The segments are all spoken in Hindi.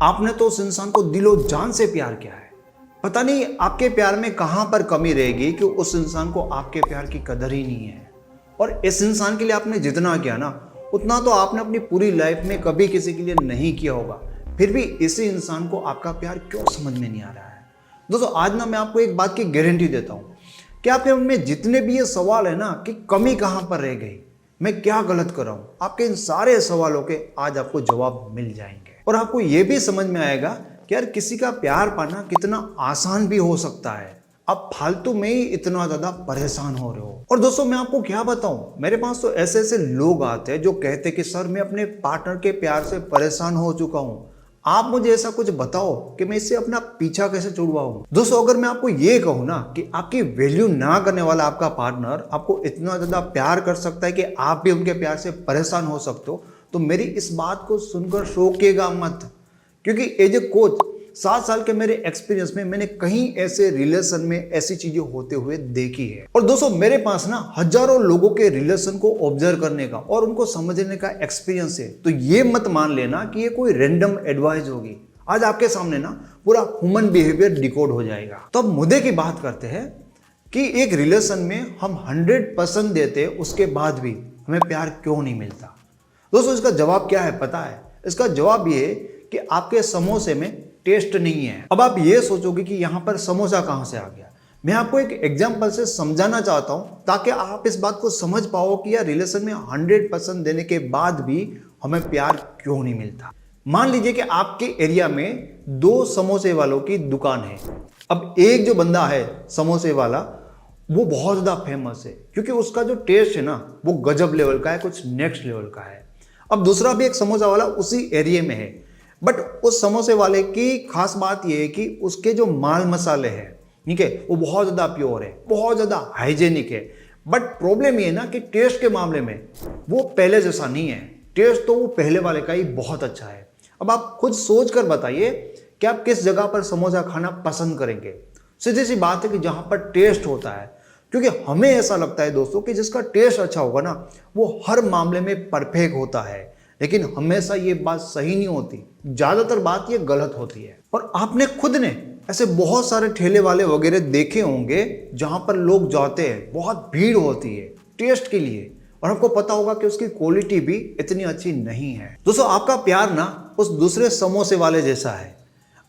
आपने तो उस इंसान को दिलो जान से प्यार किया है। पता नहीं आपके प्यार में कहां पर कमी रहेगी कि उस इंसान को आपके प्यार की कदर ही नहीं है। और इस इंसान के लिए आपने जितना किया ना, उतना तो आपने अपनी पूरी लाइफ में कभी किसी के लिए नहीं किया होगा। फिर भी इसी इंसान को आपका प्यार क्यों समझ में नहीं आ रहा है। दोस्तों, आज ना मैं आपको एक बात की गारंटी देता हूं कि आपके मन में जितने भी ये सवाल है ना कि कमी कहां पर रह गई, मैं क्या गलत कर रहा हूं, आपके इन सारे सवालों के आज आपको जवाब मिल जाएंगे। और आपको यह भी समझ में आएगा कि यार किसी का प्यार पाना कितना आसान भी हो सकता है। आप फालतू में ही इतना ज्यादा परेशान हो रहे हो। और दोस्तों, मैं आपको क्या बताऊं, मेरे पास तो ऐसे ऐसे लोग आते हैं जो कहते हैं कि सर मैं अपने पार्टनर के प्यार से परेशान हो चुका हूं, आप मुझे ऐसा कुछ बताओ कि मैं इससे अपना पीछा कैसे छुड़वाऊं। दोस्तों, अगर मैं आपको ये कहूं ना कि आपकी वैल्यू ना करने वाला आपका पार्टनर आपको इतना ज्यादा प्यार कर सकता है कि आप भी उनके प्यार से परेशान हो सकते हो, तो मेरी इस बात को सुनकर शौकिएगा मत। क्योंकि एज ए कोच 7 साल के मेरे एक्सपीरियंस में मैंने कहीं ऐसे रिलेशन में ऐसी चीजें होते हुए देखी है। और दोस्तों, मेरे पास ना हजारों लोगों के रिलेशन को ऑब्जर्व करने का और उनको समझने का एक्सपीरियंस है। तो ये मत मान लेना कि ये कोई रैंडम एडवाइस होगी। आज आपके सामने ना पूरा ह्यूमन बिहेवियर डिकोड हो जाएगा। तो अब मुद्दे की बात करते हैं कि एक रिलेशन में हम 100% देते, उसके बाद भी हमें प्यार क्यों नहीं मिलता। दोस्तों, इसका जवाब क्या है पता है? इसका जवाब ये है कि आपके समोसे में टेस्ट नहीं है। अब आप ये सोचोगे कि यहां पर समोसा कहां से आ गया। मैं आपको एक एग्जांपल से समझाना चाहता हूं ताकि आप इस बात को समझ पाओ कि यार रिलेशन में 100% देने के बाद भी हमें प्यार क्यों नहीं मिलता। मान लीजिए कि आपके एरिया में 2 समोसे वालों की दुकान है। अब एक जो बंदा है समोसे वाला, वो बहुत ज्यादा फेमस है क्योंकि उसका जो टेस्ट है ना वो गजब लेवल का है, कुछ नेक्स्ट लेवल का है। अब दूसरा भी एक समोसा वाला उसी एरिया में है, बट उस समोसे वाले की खास बात यह है कि उसके जो माल मसाले हैं, ठीक है, वो बहुत ज़्यादा प्योर है, बहुत ज़्यादा हाइजेनिक है। बट प्रॉब्लम ये है ना कि टेस्ट के मामले में वो पहले जैसा नहीं है। टेस्ट तो वो पहले वाले का ही बहुत अच्छा है। अब आप खुद सोच कर बताइए कि आप किस जगह पर समोसा खाना पसंद करेंगे। सीधी सी बात है कि जहाँ पर टेस्ट होता है, क्योंकि हमें ऐसा लगता है दोस्तों कि जिसका टेस्ट अच्छा होगा ना वो हर मामले में परफेक्ट होता है। लेकिन हमेशा ये बात सही नहीं होती, ज्यादातर बात ये गलत होती है। और आपने खुद ने ऐसे बहुत सारे ठेले वाले वगैरह देखे होंगे जहां पर लोग जाते हैं, बहुत भीड़ होती है टेस्ट के लिए, और आपको पता होगा कि उसकी क्वालिटी भी इतनी अच्छी नहीं है। दोस्तों, आपका प्यार ना उस दूसरे समोसे वाले जैसा है।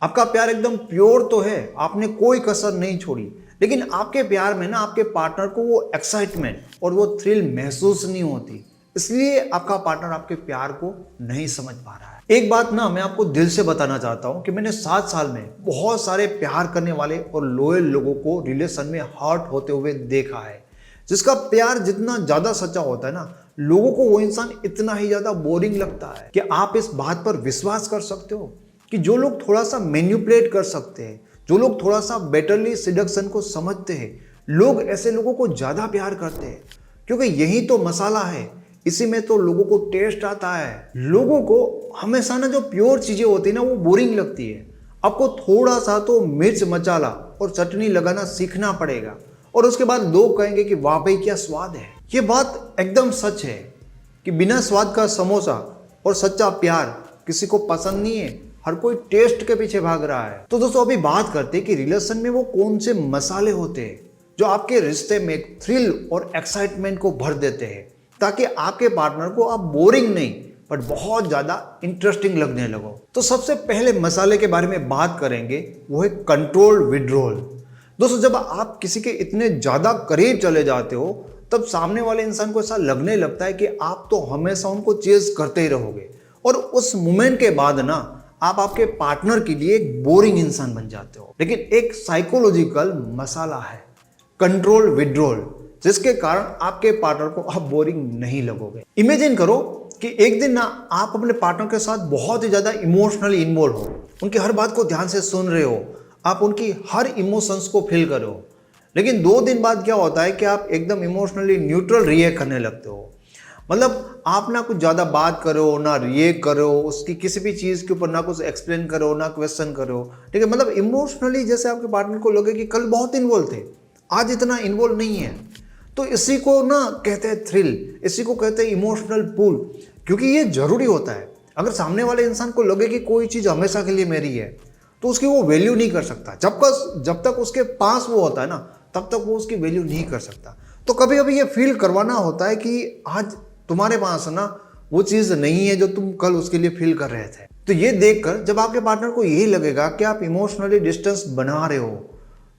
आपका प्यार एकदम प्योर तो है, आपने कोई कसर नहीं छोड़ी, लेकिन आपके प्यार में ना आपके पार्टनर को वो एक्साइटमेंट और वो थ्रिल महसूस नहीं होती। इसलिए आपका पार्टनर आपके प्यार को नहीं समझ पा रहा है। एक बात ना मैं आपको दिल से बताना चाहता हूं कि मैंने 7 साल में बहुत सारे प्यार करने वाले और लॉयल लोगों को रिलेशन में हर्ट होते हुए देखा है। जिसका प्यार जितना ज्यादा सच्चा होता है ना, लोगों को वो इंसान इतना ही ज्यादा बोरिंग लगता है। कि आप इस बात पर विश्वास कर सकते हो कि जो लोग थोड़ा सा मैनिपुलेट कर सकते हैं, जो लोग थोड़ा सा बेटरली सिडक्शन को समझते हैं, लोग ऐसे लोगों को ज्यादा प्यार करते हैं। क्योंकि यही तो मसाला है, इसी में तो लोगों को टेस्ट आता है। लोगों को हमेशा ना जो प्योर चीजें होती है ना वो बोरिंग लगती है। आपको थोड़ा सा तो मिर्च मसाला और चटनी लगाना सीखना पड़ेगा, और उसके बाद लोग कहेंगे कि वाह भाई क्या स्वाद है। ये बात एकदम सच है कि बिना स्वाद का समोसा और सच्चा प्यार किसी को पसंद नहीं है। हर कोई टेस्ट के पीछे भाग रहा है। तो दोस्तों, अभी बात करते हैं कि रिलेशन में वो कौन से मसाले होते हैं जो आपके रिश्ते में एक थ्रिल और एक्साइटमेंट को भर देते हैं, ताकि आपके पार्टनर को आप बोरिंग नहीं बट बहुत ज्यादा इंटरेस्टिंग लगने लगो। तो सबसे पहले मसाले के बारे में बात करेंगे, वो है कंट्रोल विड्रॉल। दोस्तों, जब आप किसी के इतने ज्यादा करीब चले जाते हो तब सामने वाले इंसान को ऐसा लगने लगता है कि आप तो हमेशा उनको चेज करते ही रहोगे, और उस मोमेंट के बाद ना आप आपके पार्टनर के लिए एक बोरिंग इंसान बन जाते हो। लेकिन एक साइकोलॉजिकल मसाला है कंट्रोल विड्रॉल, जिसके कारण आपके पार्टनर को आप बोरिंग नहीं लगोगे। इमेजिन करो कि एक दिन ना आप अपने पार्टनर के साथ बहुत ही ज्यादा इमोशनली इन्वॉल्व हो, उनकी हर बात को ध्यान से सुन रहे हो, आप उनकी हर इमोशंस को फील कर रहे हो। लेकिन 2 दिन बाद क्या होता है कि आप एकदम इमोशनली न्यूट्रल रिएक्ट करने लगते हो। मतलब आप ना कुछ ज्यादा बात करो ना रिएक्ट करो, उसकी किसी भी चीज के ऊपर ना कुछ एक्सप्लेन करो ना क्वेश्चन करो, ठीक है। मतलब इमोशनली जैसे आपके पार्टनर को लगे कि कल बहुत इन्वॉल्व थे, आज इतना इन्वॉल्व नहीं है। तो इसी को ना कहते हैं थ्रिल, इसी को कहते हैं इमोशनल पुल, क्योंकि ये जरूरी होता है। अगर सामने वाले इंसान को लगे कि कोई चीज़ हमेशा के लिए मेरी है, तो उसकी वो वैल्यू नहीं कर सकता। जब तक उसके पास वो होता है ना, तब तक वो उसकी वैल्यू नहीं कर सकता। तो कभी कभी ये फील करवाना होता है कि आज तुम्हारे पास ना वो चीज़ नहीं है जो तुम कल उसके लिए फील कर रहे थे। तो ये देखकर जब आपके पार्टनर को यही लगेगा कि आप इमोशनली डिस्टेंस बना रहे हो,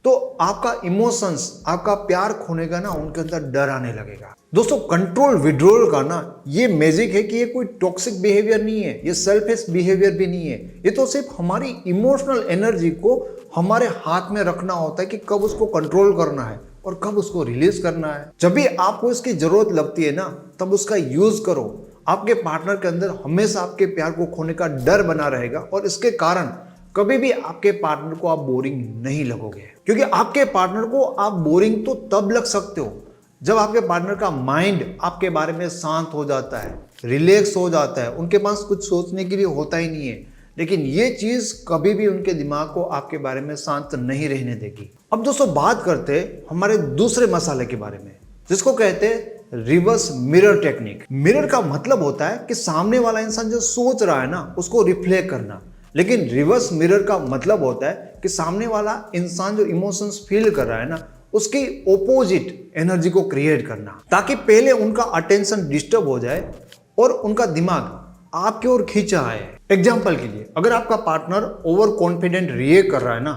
तो आपका इमोशंस, आपका प्यार खोने का ना उनके अंदर डर आने लगेगा। दोस्तों, कंट्रोल विड्रॉल का ना ये मैजिक है कि ये कोई टॉक्सिक बिहेवियर नहीं है, ये सेल्फिश बिहेवियर भी नहीं है। ये तो सिर्फ हमारी इमोशनल एनर्जी को हमारे हाथ में रखना होता है कि कब उसको कंट्रोल करना है और कब उसको रिलीज करना है। जब भी आपको इसकी जरूरत लगती है ना, तब उसका यूज करो। आपके पार्टनर के अंदर हमेशा आपके प्यार को खोने का डर बना रहेगा और इसके कारण कभी भी आपके पार्टनर को आप बोरिंग नहीं लगोगे। क्योंकि आपके पार्टनर को आप बोरिंग तो तब लग सकते हो जब आपके पार्टनर का माइंड आपके बारे में शांत हो जाता है, रिलैक्स हो जाता है, उनके पास कुछ सोचने के लिए होता ही नहीं है। लेकिन ये चीज कभी भी उनके दिमाग को आपके बारे में शांत नहीं रहने देगी। अब दोस्तों, बात करते हैं हमारे दूसरे मसाले के बारे में, जिसको कहते हैं रिवर्स मिरर टेक्निक। मिरर का मतलब होता है कि सामने वाला इंसान जो सोच रहा है ना, उसको रिफ्लेक्ट करना। लेकिन रिवर्स मिरर का मतलब होता है कि सामने वाला इंसान जो इमोशंस फील कर रहा है ना, उसकी ओपोजिट एनर्जी को क्रिएट करना, ताकि पहले उनका अटेंशन डिस्टर्ब हो जाए और उनका दिमाग आपकी ओर खींचा आए। एग्जाम्पल के लिए, अगर आपका पार्टनर ओवर कॉन्फिडेंट रिएक्ट कर रहा है ना,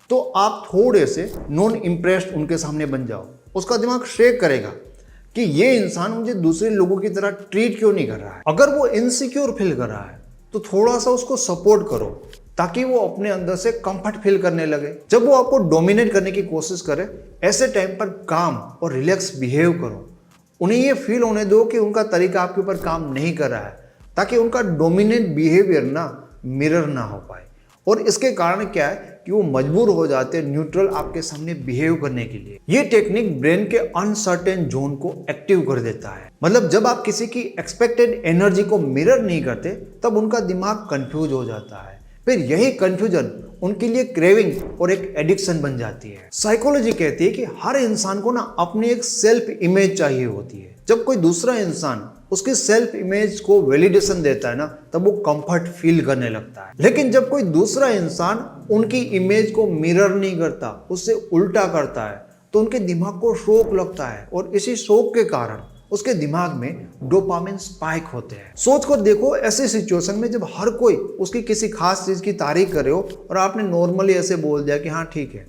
तो आप थोड़े से नॉन इम्प्रेस्ड उनके सामने बन जाओ। उसका दिमाग शेक करेगा कि ये इंसान मुझे दूसरे लोगों की तरह ट्रीट क्यों नहीं कर रहा है। अगर वो इनसिक्योर फील कर रहा है, तो थोड़ा सा उसको सपोर्ट करो ताकि वो अपने अंदर से कंफर्ट फील करने लगे। जब वो आपको डोमिनेट करने की कोशिश करे, ऐसे टाइम पर काम और रिलैक्स बिहेव करो। उन्हें ये फील होने दो कि उनका तरीका आपके ऊपर काम नहीं कर रहा है, ताकि उनका डोमिनेंट बिहेवियर ना मिरर ना हो पाए। और इसके कारण क्या है कि वो मजबूर हो जाते हैं न्यूट्रल आपके सामने बिहेव करने के लिए। ये टेक्निक ब्रेन के अनसर्टेन जोन को एक्टिव कर देता है। मतलब जब आप किसी की एक्सपेक्टेड एनर्जी को मिरर नहीं करते, तब उनका दिमाग कंफ्यूज हो जाता है। फिर यही कंफ्यूजन उनके लिए क्रेविंग और एक एडिक्शन बन जाती है। साइकोलॉजी कहती है कि हर इंसान को ना अपनी एक सेल्फ इमेज चाहिए होती है। जब कोई दूसरा इंसान उसकी सेल्फ इमेज को वैलिडेशन देता है ना, तब वो कंफर्ट फील करने लगता है। लेकिन जब कोई दूसरा इंसान उनकी इमेज को मिरर नहीं करता, उससे उल्टा करता है, तो उनके दिमाग को शौक लगता है और इसी शौक के कारण उसके दिमाग में डोपामिन स्पाइक होते हैं। सोच कर देखो, ऐसे सिचुएशन में जब हर कोई उसकी किसी खास चीज की तारीफ करे हो और आपने नॉर्मली ऐसे बोल दिया कि हाँ ठीक है,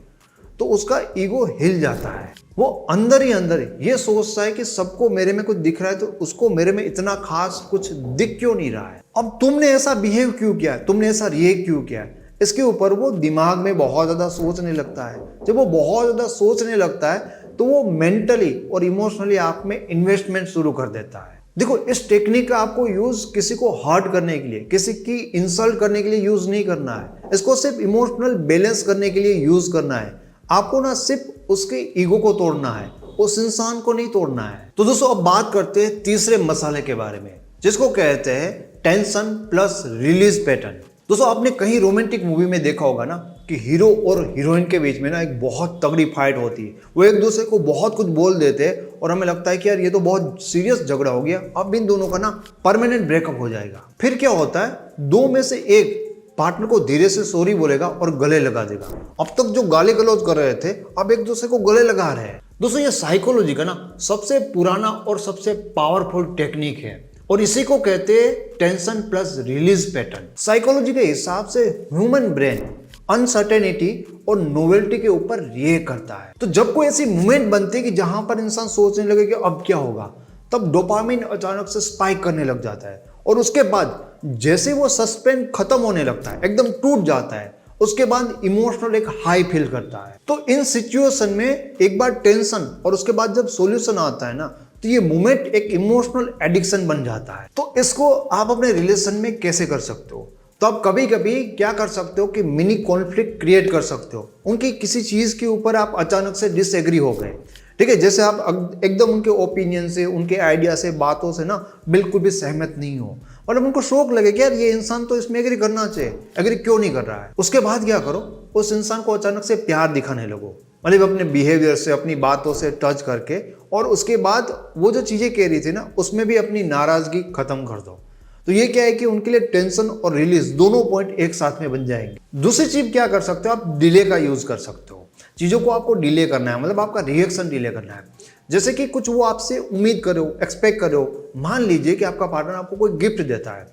तो उसका ईगो हिल जाता है। वो अंदर ही अंदर ये सोचता है कि सबको मेरे में कुछ दिख रहा है, तो उसको मेरे में इतना खास कुछ दिख क्यों नहीं रहा है। अब तुमने ऐसा बिहेव क्यों किया है, तुमने ऐसा रिएक्ट क्यों किया है, इसके ऊपर वो दिमाग में बहुत ज्यादा सोचने लगता है। जब वो बहुत ज्यादा सोचने लगता है, तो वो मेंटली और इमोशनली आप में इन्वेस्टमेंट शुरू कर देता है। देखो, इस टेक्निक का आपको यूज किसी को हर्ट करने के लिए, किसी की इंसल्ट करने के लिए यूज नहीं करना है। इसको सिर्फ इमोशनल बैलेंस करने के लिए यूज करना है। आपको ना सिर्फ उसके ईगो को तोड़ना है, उस इंसान को नहीं तोड़ना है। तो दोस्तों, अब बात करते हैं तीसरे मसाले के बारे में, जिसको कहते हैं टेंशन प्लस रिलीज पैटर्न। दोस्तों, आपने कहीं रोमांटिक मूवी में देखा होगा ना कि हीरो और हीरोइन के बीच में ना एक बहुत तगड़ी फाइट होती है। वो एक दूसरे को बहुत कुछ बोल देते हैं और हमें लगता है कि यार ये तो बहुत सीरियस झगड़ा हो गया, अब इन दोनों का ना परमानेंट ब्रेकअप हो जाएगा। फिर क्या होता है, दो में से एक पार्टनर को धीरे से सॉरी बोलेगा और गले लगा देगा। अब तक जो गाली गलौज कर रहे थे, अब एक दूसरे को गले लगा रहे हैं। दोस्तों, ये साइकोलॉजी का ना सबसे पुराना और सबसे पावरफुल टेक्निक है और इसी को कहते हैं tension plus release pattern. Psychology के हिसाब से ह्यूमन ब्रेन अनसर्टेनिटी और नोवेल्टी के ऊपर रिएक्ट करता है। तो जब कोई ऐसी मूवमेंट बनती है कि जहां पर इंसान सोचने लगे कि अब क्या होगा, तब डोपामिन अचानक से स्पाइक करने लग जाता है और उसके बाद जैसे वो सस्पेंस खत्म होने लगता है, एकदम टूट जाता है, उसके बाद इमोशनल एक हाई फील करता है। तो इन सिचुएशन में एक बार टेंशन और उसके बाद जब सॉल्यूशन आता है ना, तो ये मोमेंट एक इमोशनल एडिक्शन बन जाता है। तो इसको आप अपने रिलेशन में कैसे कर सकते हो? तो आप कभी कभी क्या कर सकते हो कि मिनी कॉन्फ्लिक्ट क्रिएट कर सकते हो। उनकी किसी चीज के ऊपर आप अचानक से डिसएग्री हो गए, ठीक है, जैसे आप एकदम उनके ओपिनियन से, उनके आइडिया से, बातों से ना बिल्कुल भी सहमत नहीं हो, मतलब उनको शौक लगे कि यार ये इंसान तो इसमें एग्री करना चाहिए, एग्री क्यों नहीं कर रहा है। उसके बाद क्या करो, उस इंसान को अचानक से प्यार दिखाने लगो, मतलब अपने बिहेवियर से, अपनी बातों से टच करके, और उसके बाद वो जो चीजें कह रही थी ना, उसमें भी अपनी नाराजगी खत्म कर दो। तो तो ये क्या है कि उनके लिए टेंशन और रिलीज दोनों पॉइंट एक साथ में बन जाएंगे। दूसरी चीज क्या कर सकते हो, आप डिले का यूज कर सकते हो। चीजों को आपको डिले करना है, मतलब आपका रिएक्शन डिले करना है। जैसे कि कुछ वो आपसे उम्मीद करो, एक्सपेक्ट करो। मान लीजिए कि आपका पार्टनर आपको कोई गिफ्ट देता है,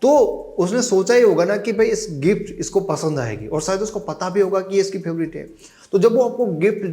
तो उसने सोचा ही होगा ना कि भाई इस गिफ्ट इसको पसंद आएगी, और शायद उसको पता भी होगा कि ये इसकी फेवरेट है। तो जब वो आपको गिफ्ट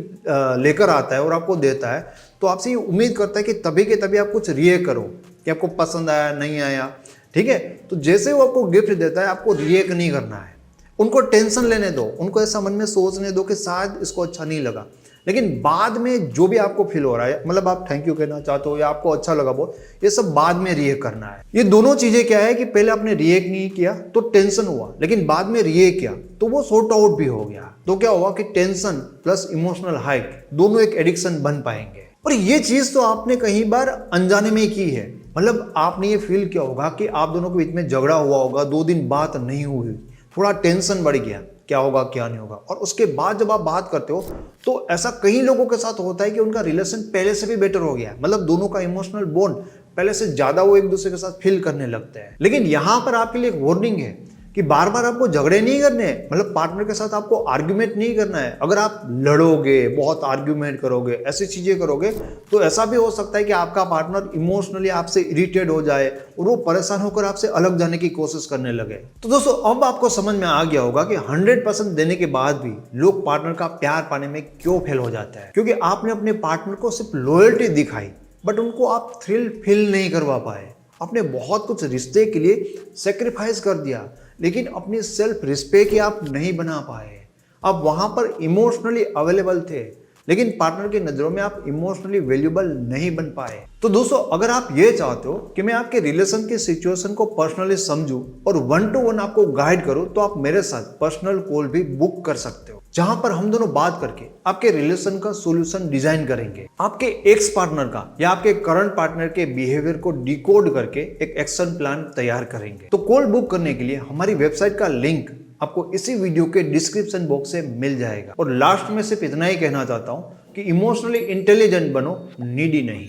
लेकर आता है और आपको देता है, तो आपसे ये उम्मीद करता है कि तभी के तभी आप कुछ रिएक्ट करो कि आपको पसंद आया नहीं आया, ठीक है। तो जैसे वो आपको गिफ्ट देता है, आपको रिएक्ट नहीं करना है, उनको टेंशन लेने दो, उनको ऐसा मन में सोचने दो कि शायद इसको अच्छा नहीं लगा। लेकिन बाद में जो भी आपको फील हो रहा है, मतलब आप थैंक यू कहना चाहते हो या आपको अच्छा लगा वो, ये सब बाद में रिएक्ट करना है। ये दोनों चीजें क्या है कि पहले आपने रिएक्ट नहीं किया तो टेंशन हुआ, लेकिन बाद में रिएक्ट किया तो वो सॉर्ट आउट भी हो गया। तो क्या हुआ कि टेंशन प्लस इमोशनल हाइक दोनों एक एडिक्शन बन पाएंगे। और ये चीज तो आपने कई बार अनजाने में की है, मतलब आपने ये फील किया होगा कि आप दोनों के बीच में झगड़ा हुआ होगा, 2 दिन बात नहीं हुई, थोड़ा टेंशन बढ़ गया, क्या होगा क्या नहीं होगा, और उसके बाद जब आप बात करते हो तो ऐसा कई लोगों के साथ होता है कि उनका रिलेशन पहले से भी बेटर हो गया, मतलब दोनों का इमोशनल बॉन्ड पहले से ज्यादा वो एक दूसरे के साथ फील करने लगते हैं। लेकिन यहां पर आपके लिए एक वार्निंग है कि बार बार आपको झगड़े नहीं करने हैं, मतलब पार्टनर के साथ आपको आर्ग्यूमेंट नहीं करना है। अगर आप लड़ोगे, बहुत आर्ग्यूमेंट करोगे, ऐसी चीजें करोगे, तो ऐसा भी हो सकता है कि आपका पार्टनर इमोशनली आपसे इरिटेट हो जाए और वो परेशान होकर आपसे अलग जाने की कोशिश करने लगे। तो दोस्तों अब आपको समझ में आ गया होगा कि 100% देने के बाद भी लोग पार्टनर का प्यार पाने में क्यों फेल हो जाता है। क्योंकि आपने अपने पार्टनर को सिर्फ लॉयल्टी दिखाई, बट उनको आप थ्रिल फील नहीं करवा पाए। आपने बहुत कुछ रिश्ते के लिए सेक्रीफाइस कर दिया, लेकिन अपनी सेल्फ रिस्पेक्ट ही आप नहीं बना पाए। आप वहां पर इमोशनली अवेलेबल थे, लेकिन पार्टनर की नजरों में आप इमोशनली वैल्यूएबल नहीं बन पाए। तो दोस्तों अगर आप ये चाहते हो कि मैं आपके रिलेशन की सिचुएशन को पर्सनली समझूं और 1 to 1 आपको गाइड करूं, तो आप मेरे साथ पर्सनल कॉल भी बुक कर सकते हो, जहां पर हम दोनों बात करके आपके रिलेशन का सॉल्यूशन डिजाइन करेंगे। आपके एक्स पार्टनर का या आपके करंट पार्टनर के बिहेवियर को डिकोड करके एक एक्शन प्लान तैयार करेंगे। तो कॉल बुक करने के लिए हमारी वेबसाइट का लिंक आपको इसी वीडियो के डिस्क्रिप्शन बॉक्स से मिल जाएगा। और लास्ट में सिर्फ इतना ही कहना चाहता हूं कि इमोशनली इंटेलिजेंट बनो, नीडी नहीं।